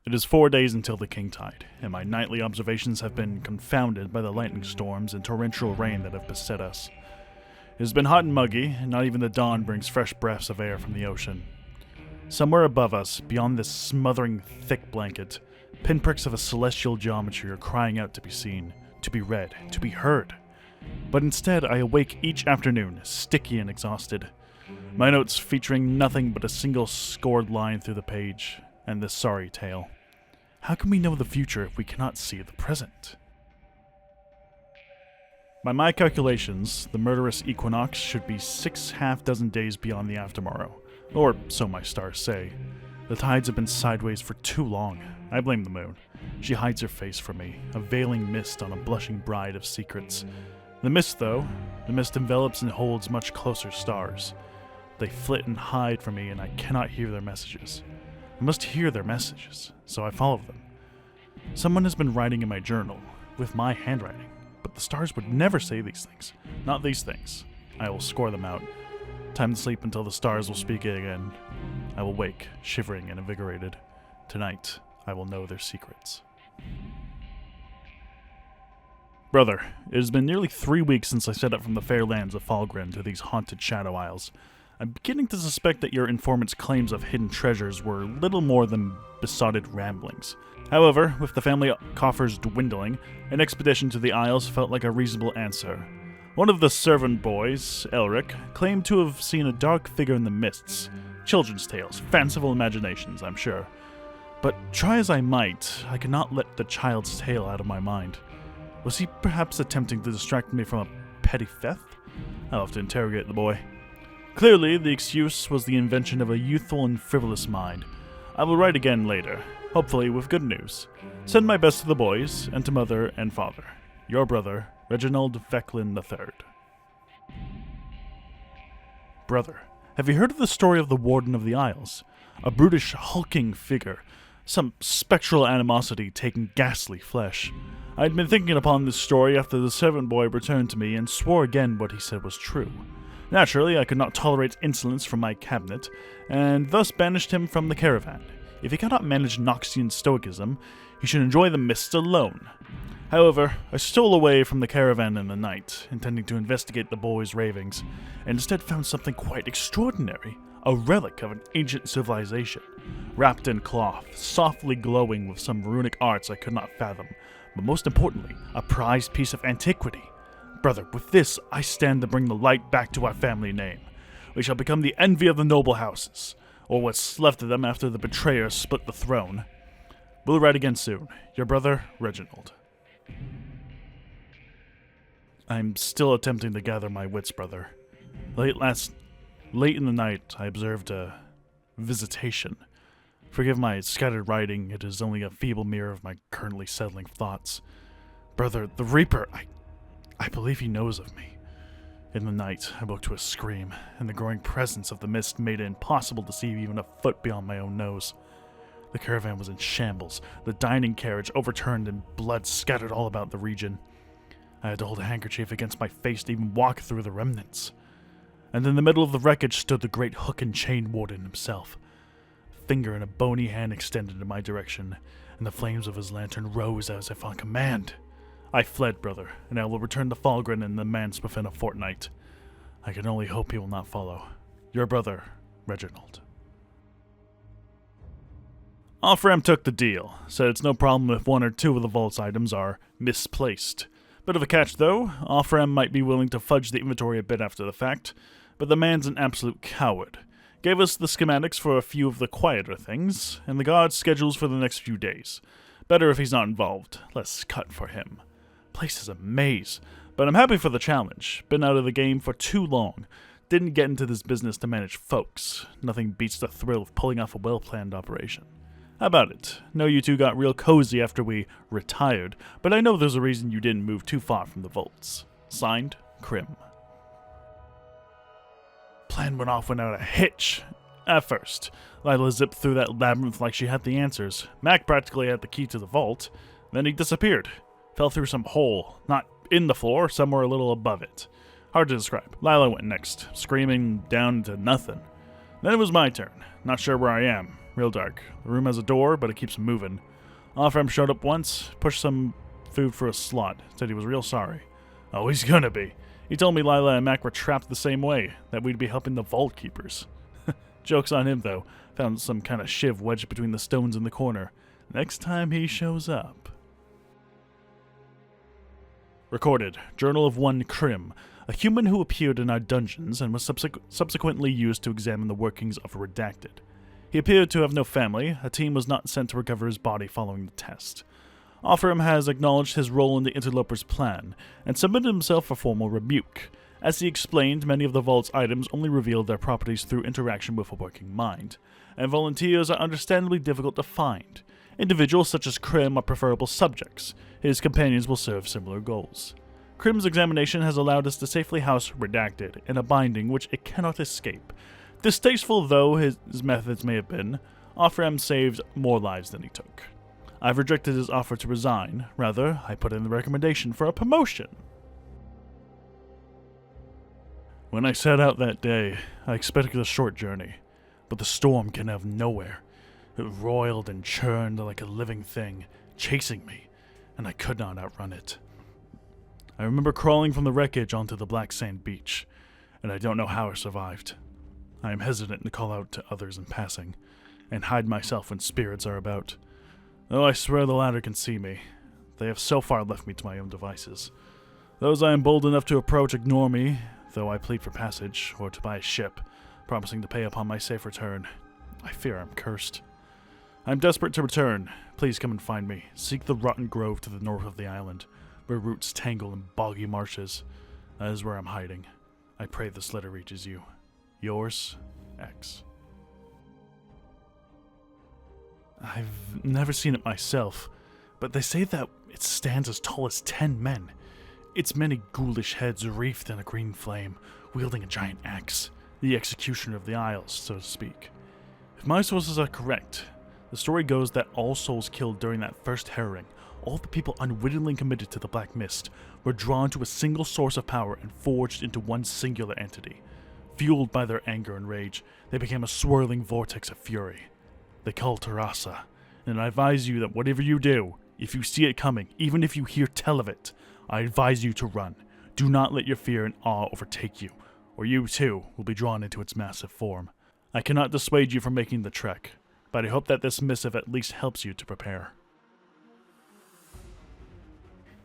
It is 4 days until the king tide, and my nightly observations have been confounded by the lightning storms and torrential rain that have beset us. It has been hot and muggy, and not even the dawn brings fresh breaths of air from the ocean. Somewhere above us, beyond this smothering thick blanket, pinpricks of a celestial geometry are crying out to be seen, to be read, to be heard. But instead, I awake each afternoon, sticky and exhausted. My notes featuring nothing but a single scored line through the page, and this sorry tale. How can we know the future if we cannot see the present? By my calculations, the murderous equinox should be 6 half-dozen days beyond the aftermorrow, or so my stars say. The tides have been sideways for too long. I blame the moon. She hides her face from me, a veiling mist on a blushing bride of secrets. The mist envelops and holds much closer stars. They flit and hide from me, and I cannot hear their messages. I must hear their messages, so I follow them. Someone has been writing in my journal, with my handwriting, but the stars would never say these things. Not these things. I will score them out. Time to sleep until the stars will speak again. I will wake, shivering and invigorated. Tonight, I will know their secrets. Brother, it has been nearly 3 weeks since I set up from the fair lands of Falgren to these haunted Shadow Isles. I'm beginning to suspect that your informant's claims of hidden treasures were little more than besotted ramblings. However, with the family coffers dwindling, an expedition to the Isles felt like a reasonable answer. One of the servant boys, Elric, claimed to have seen a dark figure in the mists. Children's tales, fanciful imaginations, I'm sure. But try as I might, I could not let the child's tale out of my mind. Was he perhaps attempting to distract me from a petty theft? I'll have to interrogate the boy. Clearly, the excuse was the invention of a youthful and frivolous mind. I will write again later, hopefully with good news. Send my best to the boys, and to mother and father. Your brother, Reginald Veklin III. Brother, have you heard of the story of the Warden of the Isles? A brutish, hulking figure, some spectral animosity taking ghastly flesh. I had been thinking upon this story after the servant boy returned to me and swore again what he said was true. Naturally, I could not tolerate insolence from my cabinet, and thus banished him from the caravan. If he cannot manage Noxian stoicism, he should enjoy the mist alone. However, I stole away from the caravan in the night, intending to investigate the boy's ravings, and instead found something quite extraordinary, a relic of an ancient civilization, wrapped in cloth, softly glowing with some runic arts I could not fathom, but most importantly, a prized piece of antiquity. Brother, with this, I stand to bring the light back to our family name. We shall become the envy of the noble houses, or what's left of them after the betrayer split the throne. We'll write again soon. Your brother, Reginald. I'm still attempting to gather my wits, brother. Late in the night, I observed a visitation. Forgive my scattered writing, it is only a feeble mirror of my currently settling thoughts. Brother, the Reaper, I believe he knows of me. In the night, I woke to a scream, and the growing presence of the mist made it impossible to see even a foot beyond my own nose. The caravan was in shambles, the dining carriage overturned and blood scattered all about the region. I had to hold a handkerchief against my face to even walk through the remnants. And in the middle of the wreckage stood the great hook and chain warden himself. A finger and a bony hand extended in my direction, and the flames of his lantern rose as if on command. I fled, brother, and I will return to Falgren in the manse within a fortnight. I can only hope he will not follow. Your brother, Reginald. Offram took the deal, said it's no problem if 1 or 2 of the vault's items are misplaced. Bit of a catch, though. Offram might be willing to fudge the inventory a bit after the fact, but the man's an absolute coward. Gave us the schematics for a few of the quieter things, and the guard's schedules for the next few days. Better if he's not involved. Less cut for him. Place is a maze, but I'm happy for the challenge. Been out of the game for too long. Didn't get into this business to manage folks. Nothing beats the thrill of pulling off a well-planned operation. How about it? Know you two got real cozy after we retired, but I know there's a reason you didn't move too far from the vaults. Signed, Krim. Plan went off without a hitch. At first, Lila zipped through that labyrinth like she had the answers. Mac practically had the key to the vault. Then he disappeared. Fell through some hole, not in the floor, somewhere a little above it. Hard to describe. Lila went next, screaming down to nothing. Then it was my turn. Not sure where I am. real dark. The room has a door, but it keeps moving. Offram showed up once, pushed some food for a slot, said he was real sorry. Oh, he's gonna be. He told me Lila and Mac were trapped the same way, that we'd be helping the vault keepers. Joke's on him, though. Found some kind of shiv wedged between the stones in the corner. Next time he shows up. Recorded. Journal of one Krim, a human who appeared in our dungeons and was subsequently used to examine the workings of Redacted. He appeared to have no family. A team was not sent to recover his body following the test. Offram has acknowledged his role in the interloper's plan and submitted himself for formal rebuke. As he explained, many of the vault's items only revealed their properties through interaction with a working mind, and volunteers are understandably difficult to find. Individuals such as Krim are preferable subjects. His companions will serve similar goals. Krim's examination has allowed us to safely house Redacted in a binding which it cannot escape. Distasteful though his methods may have been, Offram saved more lives than he took. I've rejected his offer to resign. Rather, I put in the recommendation for a promotion. When I set out that day, I expected a short journey, but the storm came out of nowhere. It roiled and churned like a living thing, chasing me, and I could not outrun it. I remember crawling from the wreckage onto the black sand beach, and I don't know how I survived. I am hesitant to call out to others in passing, and hide myself when spirits are about. Though I swear the latter can see me, they have so far left me to my own devices. Those I am bold enough to approach ignore me, though I plead for passage, or to buy a ship, promising to pay upon my safe return. I fear I'm cursed. I am desperate to return. Please come and find me. Seek the rotten grove to the north of the island, where roots tangle in boggy marshes. That is where I'm hiding. I pray this letter reaches you. Yours, X. I've never seen it myself, but they say that it stands as tall as 10 men. Its many ghoulish heads wreathed in a green flame, wielding a giant axe, the executioner of the Isles, so to speak. If my sources are correct, the story goes that all souls killed during that first herring, all the people unwittingly committed to the Black Mist, were drawn to a single source of power and forged into one singular entity. Fueled by their anger and rage, they became a swirling vortex of fury. They call it Rhasa, and I advise you that whatever you do, if you see it coming, even if you hear tell of it, I advise you to run. Do not let your fear and awe overtake you, or you too will be drawn into its massive form. I cannot dissuade you from making the trek, but I hope that this missive at least helps you to prepare.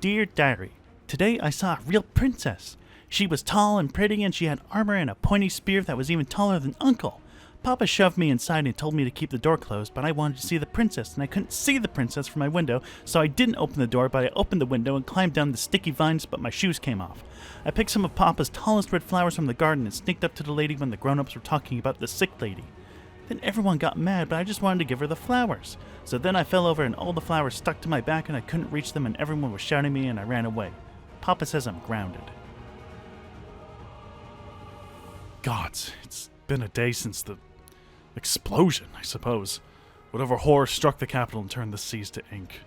Dear Diary, today I saw a real princess. She was tall and pretty, and she had armor and a pointy spear that was even taller than Uncle. Papa shoved me inside and told me to keep the door closed, but I wanted to see the princess, and I couldn't see the princess from my window, so I didn't open the door, but I opened the window and climbed down the sticky vines, but my shoes came off. I picked some of Papa's tallest red flowers from the garden and sneaked up to the lady when the grown-ups were talking about the sick lady. Then everyone got mad, but I just wanted to give her the flowers. So then I fell over and all the flowers stuck to my back and I couldn't reach them and everyone was shouting at me and I ran away. Papa says I'm grounded. Gods, it's been a day since the explosion, I suppose. Whatever horror struck the capital and turned the seas to ink.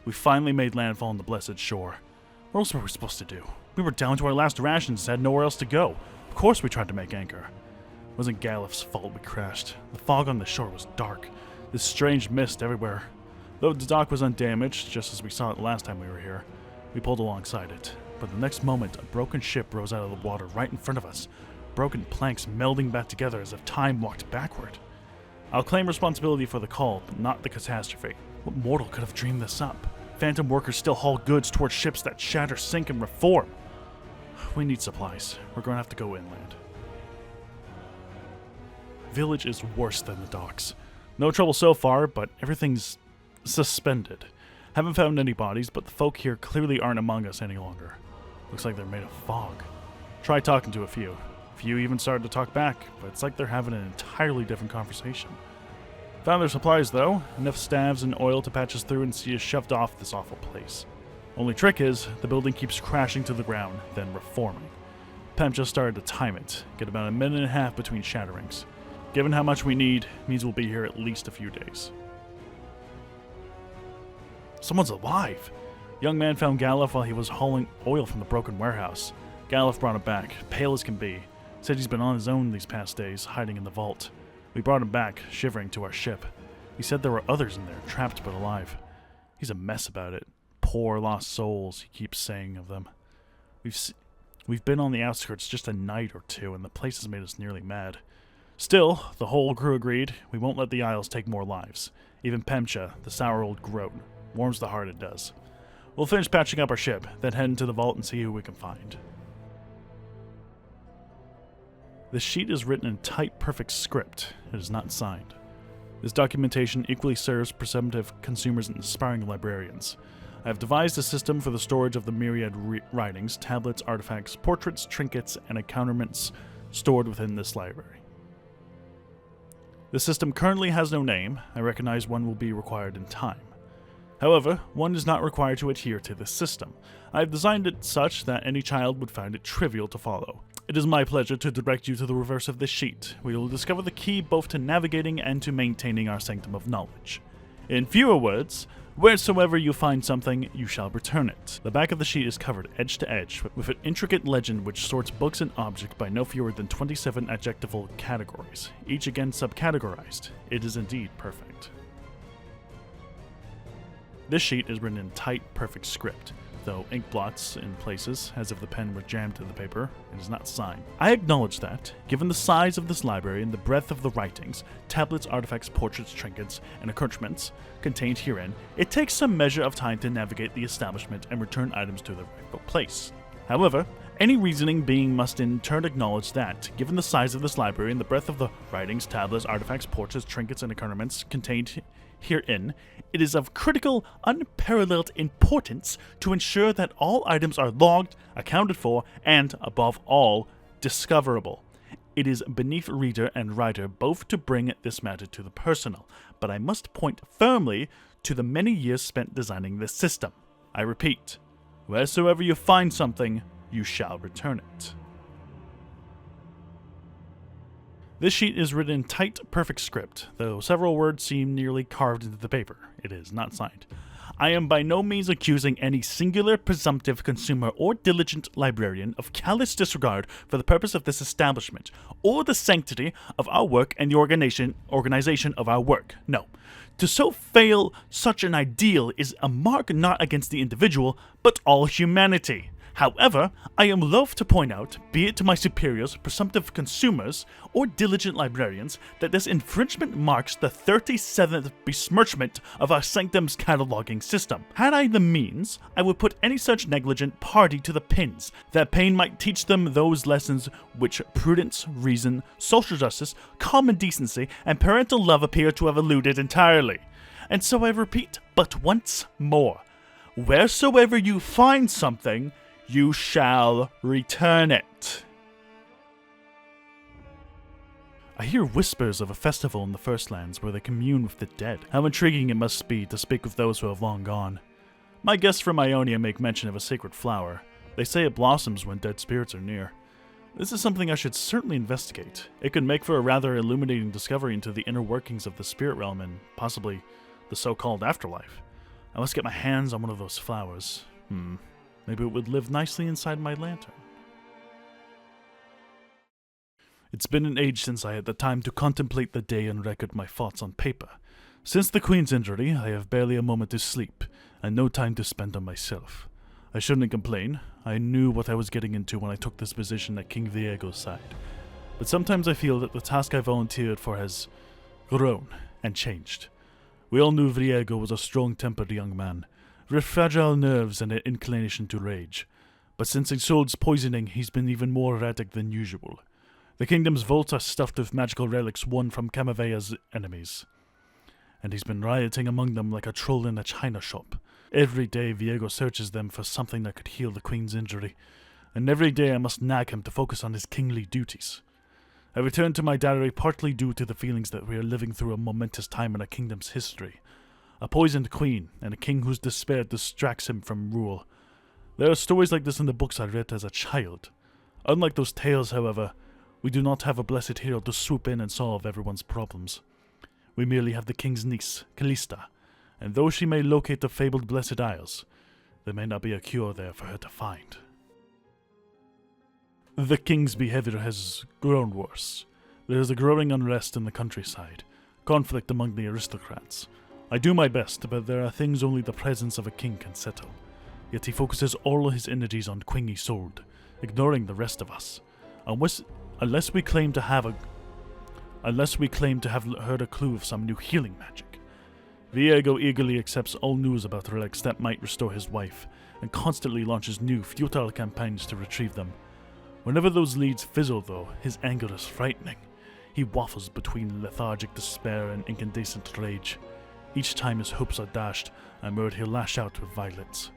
We finally made landfall on the blessed shore. What else were we supposed to do? We were down to our last rations and had nowhere else to go. Of course we tried to make anchor. It wasn't Galif's fault we crashed. The fog on the shore was dark. This strange mist everywhere. Though the dock was undamaged, just as we saw it the last time we were here, we pulled alongside it. But the next moment, a broken ship rose out of the water right in front of us. Broken planks melding back together as if time walked backward. I'll claim responsibility for the call, but not the catastrophe. What mortal could have dreamed this up? Phantom workers still haul goods towards ships that shatter, sink, and reform. We need supplies. We're going to have to go inland. Village is worse than the docks. No trouble so far, but everything's suspended. Haven't found any bodies, but the folk here clearly aren't among us any longer. Looks like they're made of fog. Try talking to a few. A few even started to talk back, but it's like they're having an entirely different conversation. Found their supplies though, enough staves and oil to patch us through and see us shoved off this awful place. Only trick is, the building keeps crashing to the ground, then reforming. Pem just started to time it, get about a minute and a half between shatterings. Given how much we need, means we'll be here at least a few days. Someone's alive! Young man found Galif while he was hauling oil from the broken warehouse. Galif brought him back, pale as can be. Said he's been on his own these past days, hiding in the vault. We brought him back, shivering, to our ship. He said there were others in there, trapped but alive. He's a mess about it. Poor lost souls, he keeps saying of them. We've been on the outskirts just a night or two, and the place has made us nearly mad. Still, the whole crew agreed, we won't let the Isles take more lives. Even Pemcha, the sour old groat. Warms the heart, it does. We'll finish patching up our ship, then head into the vault and see who we can find. The sheet is written in tight, perfect script. It is not signed. This documentation equally serves presumptive consumers and aspiring librarians. I have devised a system for the storage of the myriad writings, tablets, artifacts, portraits, trinkets, and accoutrements stored within this library. The system currently has no name. I recognize one will be required in time. However, one is not required to adhere to this system. I have designed it such that any child would find it trivial to follow. It is my pleasure to direct you to the reverse of this sheet. We will discover the key both to navigating and to maintaining our sanctum of knowledge. In fewer words, wheresoever you find something, you shall return it. The back of the sheet is covered edge to edge with an intricate legend which sorts books and objects by no fewer than 27 adjectival categories, each again subcategorized. It is indeed perfect. This sheet is written in tight, perfect script, though ink blots in places, as if the pen were jammed to the paper. It is not signed. I acknowledge that, given the size of this library and the breadth of the writings, tablets, artifacts, portraits, trinkets, and accoutrements contained herein, it takes some measure of time to navigate the establishment and return items to their rightful place. However, any reasoning being must in turn acknowledge that, given the size of this library and the breadth of the writings, tablets, artifacts, portraits, trinkets, and accoutrements contained herein, it is of critical, unparalleled importance to ensure that all items are logged, accounted for, and, above all, discoverable. It is beneath reader and writer both to bring this matter to the personal, but I must point firmly to the many years spent designing this system. I repeat, wheresoever you find something, you shall return it. This sheet is written in tight, perfect script, though several words seem nearly carved into the paper. It is not signed. I am by no means accusing any singular presumptive consumer or diligent librarian of callous disregard for the purpose of this establishment, or the sanctity of our work and the organization of our work. No. To so fail such an ideal is a mark not against the individual, but all humanity. However, I am loath to point out, be it to my superiors, presumptive consumers, or diligent librarians, that this infringement marks the 37th besmirchment of our sanctum's cataloging system. Had I the means, I would put any such negligent party to the pins, that pain might teach them those lessons which prudence, reason, social justice, common decency, and parental love appear to have eluded entirely. And so I repeat, but once more, wheresoever you find something, you shall return it. I hear whispers of a festival in the First Lands where they commune with the dead. How intriguing it must be to speak with those who have long gone. My guests from Ionia make mention of a sacred flower. They say it blossoms when dead spirits are near. This is something I should certainly investigate. It could make for a rather illuminating discovery into the inner workings of the spirit realm and possibly the so-called afterlife. I must get my hands on one of those flowers. Maybe it would live nicely inside my lantern. It's been an age since I had the time to contemplate the day and record my thoughts on paper. Since the Queen's injury, I have barely a moment to sleep, and no time to spend on myself. I shouldn't complain. I knew what I was getting into when I took this position at King Viego's side. But sometimes I feel that the task I volunteered for has grown and changed. We all knew Viego was a strong-tempered young man, with fragile nerves and an inclination to rage. But since Isolde's poisoning, he's been even more erratic than usual. The kingdom's vaults are stuffed with magical relics won from Camavea's enemies, and he's been rioting among them like a troll in a china shop. Every day Viego searches them for something that could heal the Queen's injury, and every day I must nag him to focus on his kingly duties. I return to my diary partly due to the feelings that we are living through a momentous time in a kingdom's history. A poisoned queen, and a king whose despair distracts him from rule. There are stories like this in the books I read as a child. Unlike those tales, however, we do not have a blessed hero to swoop in and solve everyone's problems. We merely have the king's niece, Callista, and though she may locate the fabled Blessed Isles, there may not be a cure there for her to find. The king's behavior has grown worse. There is a growing unrest in the countryside. conflict among the aristocrats. I do my best, but there are things only the presence of a king can settle. Yet he focuses all his energies on Queen Isolde, ignoring the rest of us. Unless we claim to have heard a clue of some new healing magic. Viego eagerly accepts all news about relics that might restore his wife, and constantly launches new, futile campaigns to retrieve them. Whenever those leads fizzle, though, his anger is frightening. He waffles between lethargic despair and incandescent rage. Each time his hopes are dashed, I'm worried he'll lash out with violence.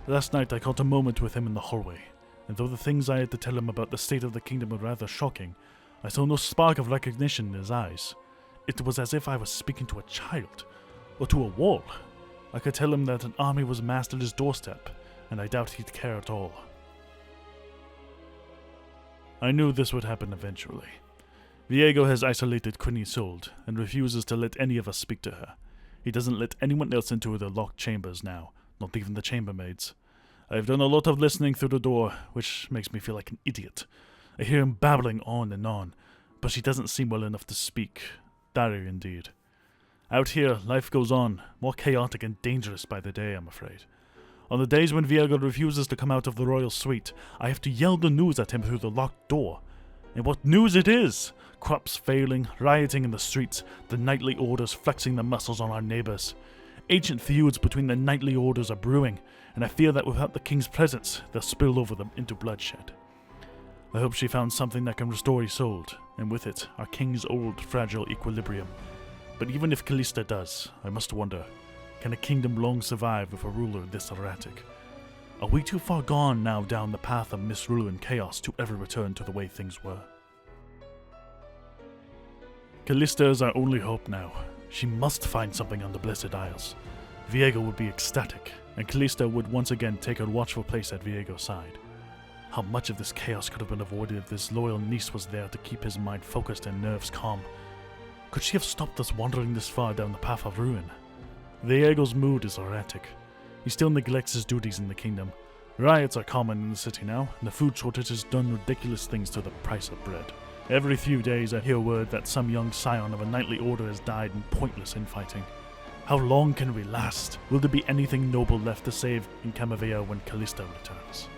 Last night I caught a moment with him in the hallway, and though the things I had to tell him about the state of the kingdom were rather shocking, I saw no spark of recognition in his eyes. It was as if I was speaking to a child, or to a wall. I could tell him that an army was massed at his doorstep, and I doubt he'd care at all. I knew this would happen eventually. Viego has isolated Queen Isolde, and refuses to let any of us speak to her. He doesn't let anyone else into the locked chambers now, not even the chambermaids. I've done a lot of listening through the door, which makes me feel like an idiot. I hear him babbling on and on, but she doesn't seem well enough to speak. Dire indeed. Out here, life goes on, more chaotic and dangerous by the day, I'm afraid. On the days when Viego refuses to come out of the royal suite, I have to yell the news at him through the locked door. And what news it is! Crops failing, rioting in the streets, the knightly orders flexing their muscles on our neighbours. Ancient feuds between the knightly orders are brewing, and I fear that without the king's presence, they'll spill over them into bloodshed. I hope she found something that can restore Isolde, and with it, our king's old, fragile equilibrium. But even if Callista does, I must wonder, can a kingdom long survive with a ruler this erratic? Are we too far gone now down the path of misrule and chaos to ever return to the way things were? Callista is our only hope now. She must find something on the Blessed Isles. Viego would be ecstatic, and Callista would once again take her watchful place at Viego's side. How much of this chaos could have been avoided if this loyal niece was there to keep his mind focused and nerves calm? Could she have stopped us wandering this far down the path of ruin? Viego's mood is erratic. He still neglects his duties in the kingdom. Riots are common in the city now, and the food shortage has done ridiculous things to the price of bread. Every few days I hear word that some young scion of a knightly order has died in pointless infighting. How long can we last? Will there be anything noble left to save in Camavea when Callista returns?